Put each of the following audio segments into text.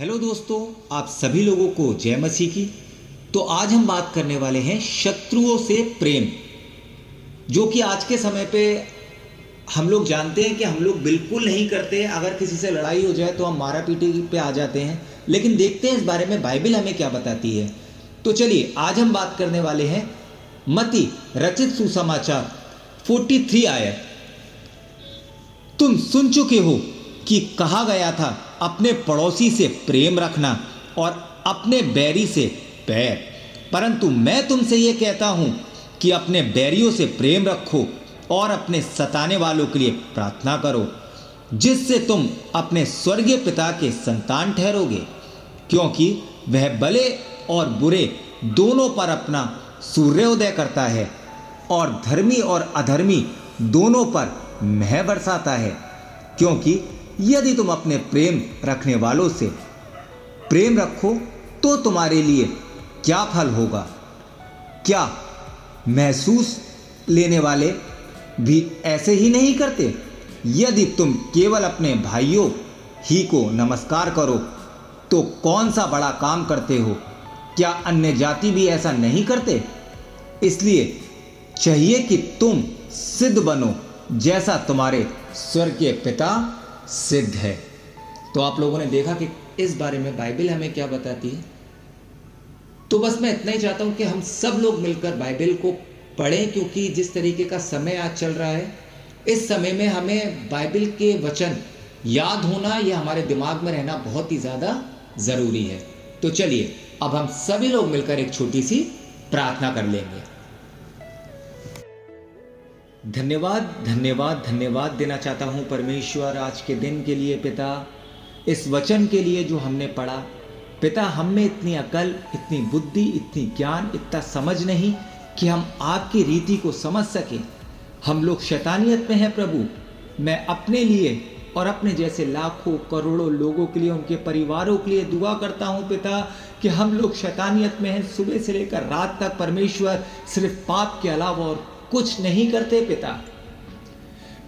Hello दोस्तों, आप सभी लोगों को जय मसीह की। तो आज हम बात करने वाले हैं शत्रुओं से प्रेम, जो कि आज के समय पे हम लोग जानते हैं कि हम लोग बिल्कुल नहीं करते। अगर किसी से लड़ाई हो जाए तो हम मारा पीटी पे आ जाते हैं, लेकिन देखते हैं इस बारे में बाइबल हमें क्या बताती है। तो चलिए आज हम बात करने वाले हैं मत्ती रचित सुसमाचार 43 आयत। तुम सुन चुके हो कि कहा गया था, अपने पड़ोसी से प्रेम रखना और अपने बैरी से बैर। परंतु मैं तुमसे ये कहता हूं कि अपने बैरियों से प्रेम रखो और अपने सताने वालों के लिए प्रार्थना करो, जिससे तुम अपने स्वर्गीय पिता के संतान ठहरोगे, क्योंकि वह भले और बुरे दोनों पर अपना सूर्योदय करता है और धर्मी और अधर्मी दोनों पर मेंह बरसाता है। क्योंकि यदि तुम अपने प्रेम रखने वालों से प्रेम रखो तो तुम्हारे लिए क्या फल होगा? क्या महसूस लेने वाले भी ऐसे ही नहीं करते? यदि तुम केवल अपने भाइयों ही को नमस्कार करो तो कौन सा बड़ा काम करते हो? क्या अन्य जाति भी ऐसा नहीं करते? इसलिए चाहिए कि तुम सिद्ध बनो जैसा तुम्हारे स्वर्गीय पिता सिद्ध है। तो आप लोगों ने देखा कि इस बारे में बाइबल हमें क्या बताती है। तो बस मैं इतना ही चाहता हूं कि हम सब लोग मिलकर बाइबल को पढ़ें, क्योंकि जिस तरीके का समय आज चल रहा है, इस समय में हमें बाइबल के वचन याद होना या हमारे दिमाग में रहना बहुत ही ज़्यादा ज़रूरी है। तो चलिए अब हम सभी लोग मिलकर एक छोटी सी प्रार्थना कर लेंगे। धन्यवाद धन्यवाद धन्यवाद देना चाहता हूँ परमेश्वर आज के दिन के लिए। पिता, इस वचन के लिए जो हमने पढ़ा, पिता हम में इतनी अकल, इतनी बुद्धि, इतनी ज्ञान, इतना समझ नहीं कि हम आपकी रीति को समझ सकें। हम लोग शैतानियत में हैं प्रभु। मैं अपने लिए और अपने जैसे लाखों करोड़ों लोगों के लिए, उनके परिवारों के लिए दुआ करता हूँ पिता, कि हम लोग शैतानियत में हैं सुबह से लेकर रात तक परमेश्वर, सिर्फ पाप के अलावा और कुछ नहीं करते पिता।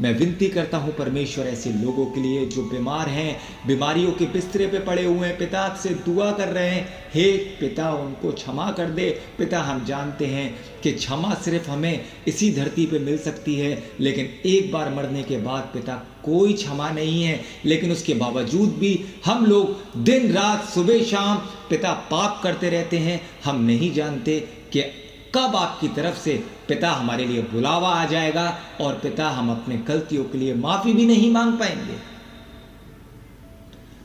मैं विनती करता हूं परमेश्वर ऐसे लोगों के लिए जो बीमार हैं, बीमारियों के बिस्तरे पे पड़े हुए हैं पिता, आपसे दुआ कर रहे हैं। हे पिता, उनको क्षमा कर दे पिता। हम जानते हैं कि क्षमा सिर्फ हमें इसी धरती पे मिल सकती है, लेकिन एक बार मरने के बाद पिता कोई क्षमा नहीं है। लेकिन उसके बावजूद भी हम लोग दिन रात सुबह शाम पिता पाप करते रहते हैं। हम नहीं जानते कि कब आपकी तरफ से पिता हमारे लिए बुलावा आ जाएगा और पिता हम अपने गलतियों के लिए माफी भी नहीं मांग पाएंगे।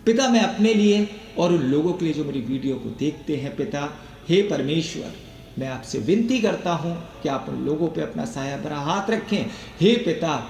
पिता, मैं अपने लिए और उन लोगों के लिए जो मेरी वीडियो को देखते हैं पिता, हे परमेश्वर, मैं आपसे विनती करता हूं कि आप उन लोगों पे अपना साया भरा हाथ रखें। हे पिता,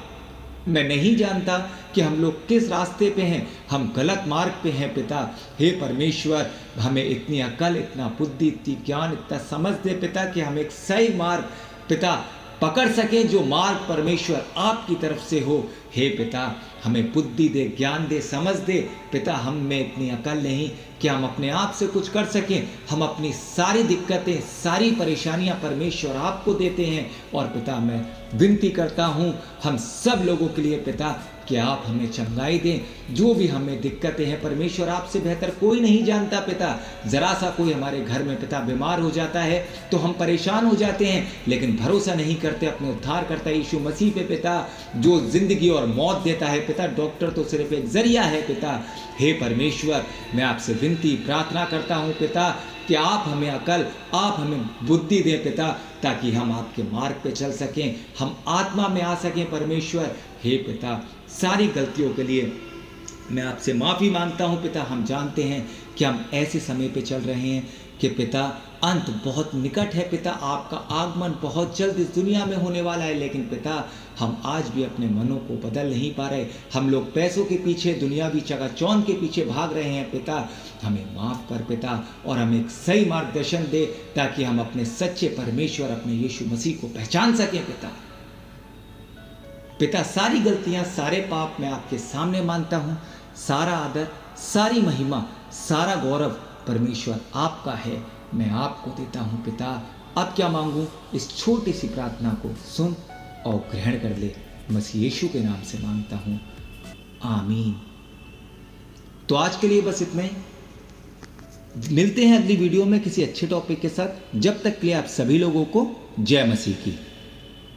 मैं नहीं जानता कि हम लोग किस रास्ते पे हैं, हम गलत मार्ग पे हैं पिता। हे परमेश्वर, हमें इतनी अकल, इतना बुद्धि, इतनी ज्ञान, इतना समझ दे पिता कि हम एक सही मार्ग पिता पकड़ सकें, जो मार्ग परमेश्वर आपकी तरफ से हो। हे पिता, हमें बुद्धि दे, ज्ञान दे, समझ दे पिता। हम में इतनी अकल नहीं कि हम अपने आप से कुछ कर सकें। हम अपनी सारी दिक्कतें, सारी परेशानियां परमेश्वर आपको देते हैं। और पिता, मैं विनती करता हूं हम सब लोगों के लिए पिता कि आप हमें चंगाई दें। जो भी हमें दिक्कतें हैं परमेश्वर, आपसे बेहतर कोई नहीं जानता पिता। ज़रा सा कोई हमारे घर में पिता बीमार हो जाता है तो हम परेशान हो जाते हैं, लेकिन भरोसा नहीं करते अपने उद्धारकर्ता यीशु मसीह पे पिता, जो जिंदगी और मौत देता है पिता। डॉक्टर तो सिर्फ एक जरिया है पिता। हे परमेश्वर, मैं आपसे विनती प्रार्थना करता हूँ पिता कि आप हमें अकल, आप हमें बुद्धि दें पिता, ताकि हम आपके मार्ग पे चल सकें, हम आत्मा में आ सकें परमेश्वर। हे पिता, सारी गलतियों के लिए मैं आपसे माफ़ी मांगता हूँ पिता। हम जानते हैं कि हम ऐसे समय पे चल रहे हैं कि पिता अंत बहुत निकट है पिता। आपका आगमन बहुत जल्द इस दुनिया में होने वाला है, लेकिन पिता हम आज भी अपने मनों को बदल नहीं पा रहे। हम लोग पैसों के पीछे, दुनियावी चकाचौंध के पीछे भाग रहे हैं पिता। हमें माफ़ कर पिता और हमें एक सही मार्गदर्शन दे, ताकि हम अपने सच्चे परमेश्वर, अपने यीशु मसीह को पहचान सकें पिता। पिता, सारी गलतियां, सारे पाप मैं आपके सामने मानता हूँ। सारा आदर, सारी महिमा, सारा गौरव परमेश्वर आपका है, मैं आपको देता हूँ पिता। अब क्या मांगूं, इस छोटी सी प्रार्थना को सुन और ग्रहण कर ले। मसीह यीशु के नाम से मांगता हूँ, आमीन। तो आज के लिए बस इतना ही। मिलते हैं अगली वीडियो में किसी अच्छे टॉपिक के साथ। जब तक के लिए आप सभी लोगों को जय मसीह की।